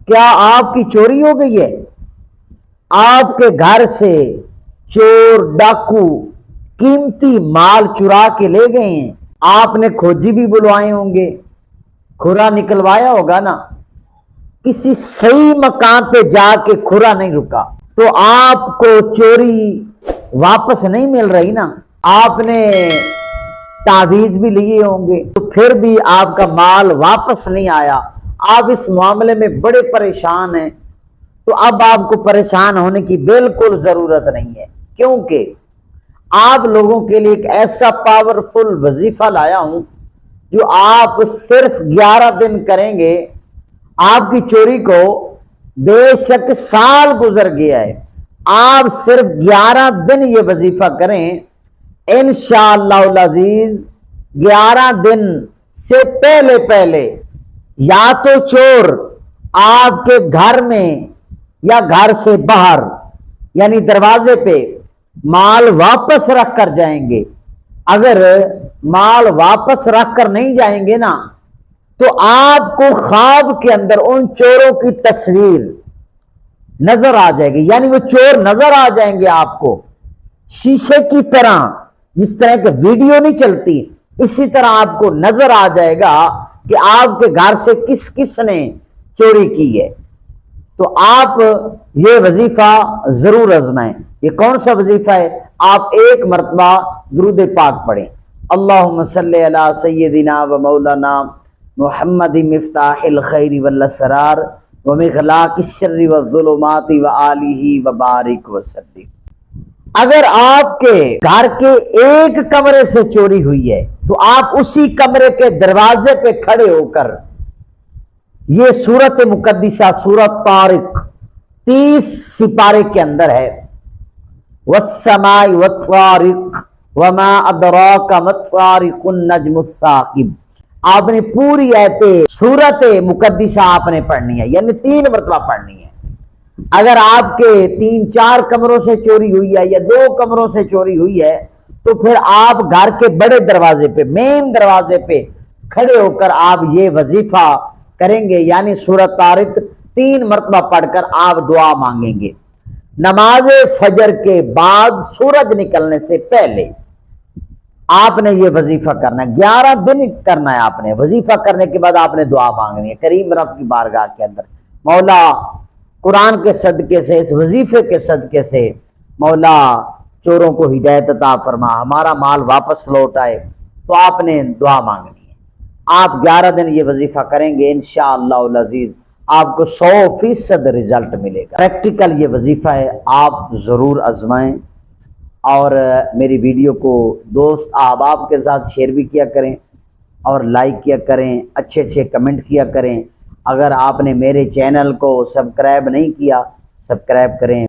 کیا آپ کی چوری ہو گئی ہے؟ آپ کے گھر سے چور ڈاکو قیمتی مال چرا کے لے گئے ہیں، آپ نے کھوجی بھی بلوائے ہوں گے، کھرا نکلوایا ہوگا نا، کسی صحیح مقام پہ جا کے کھرا نہیں رکا تو آپ کو چوری واپس نہیں مل رہی نا، آپ نے تعویذ بھی لیے ہوں گے تو پھر بھی آپ کا مال واپس نہیں آیا، آپ اس معاملے میں بڑے پریشان ہیں، تو اب آپ کو پریشان ہونے کی بالکل ضرورت نہیں ہے، کیونکہ آپ لوگوں کے لیے ایک ایسا پاورفل وظیفہ لایا ہوں جو آپ صرف 11 دن کریں گے، آپ کی چوری کو بے شک سال گزر گیا ہے، آپ صرف 11 دن یہ وظیفہ کریں، انشاءاللہ العزیز 11 دن سے پہلے یا تو چور آپ کے گھر میں یا گھر سے باہر یعنی دروازے پہ مال واپس رکھ کر جائیں گے، اگر مال واپس رکھ کر نہیں جائیں گے نا تو آپ کو خواب کے اندر ان چوروں کی تصویر نظر آ جائے گی، یعنی وہ چور نظر آ جائیں گے آپ کو شیشے کی طرح، جس طرح کہ ویڈیو نہیں چلتی اسی طرح آپ کو نظر آ جائے گا کہ آپ کے گھر سے کس کس نے چوری کی ہے۔ تو آپ یہ وظیفہ ضرور آزمائیں۔ یہ کون سا وظیفہ ہے؟ آپ ایک مرتبہ درود پاک پڑھیں، اللہم صلی علی سیدنا و مولانا محمد مفتاح الخیر والاسرار ومغلاق الشر والظلمات وآلہ وبارک وسلم۔ اگر آپ کے گھر کے ایک کمرے سے چوری ہوئی ہے تو آپ اسی کمرے کے دروازے پہ کھڑے ہو کر یہ سورت مقدسہ سورت طارق 30 سپارے کے اندر ہے، والسماء والطارق وما ادراک ما الطارق النجم الثاقب، آپ نے پوری آیت سورت مقدسہ آپ نے پڑھنی ہے، یعنی 3 مرتبہ پڑھنی ہے۔ اگر آپ کے 3-4 کمروں سے چوری ہوئی ہے یا 2 کمروں سے چوری ہوئی ہے تو پھر آپ گھر کے بڑے دروازے پہ مین دروازے پہ کھڑے ہو کر آپ یہ وظیفہ کریں گے، یعنی سورۃ طارق 3 مرتبہ پڑھ کر آپ دعا مانگیں گے۔ نماز فجر کے بعد سورج نکلنے سے پہلے آپ نے یہ وظیفہ کرنا ہے، 11 دن کرنا ہے آپ نے، وظیفہ کرنے کے بعد آپ نے دعا مانگنی ہے کریم رب کی بارگاہ کے اندر، مولا قرآن کے صدقے سے، اس وظیفے کے صدقے سے مولا چوروں کو ہدایت عطا فرما، ہمارا مال واپس لوٹ آئے، تو آپ نے دعا مانگنی ہے۔ آپ 11 دن یہ وظیفہ کریں گے انشاءاللہ العزیز، آپ کو 100% رزلٹ ملے گا۔ پریکٹیکل یہ وظیفہ ہے، آپ ضرور آزمائیں، اور میری ویڈیو کو دوست احباب کے ساتھ شیئر بھی کیا کریں اور لائک کیا کریں، اچھے کمنٹ کیا کریں۔ اگر آپ نے میرے چینل کو سبسکرائب نہیں کیا، سبسکرائب کریں۔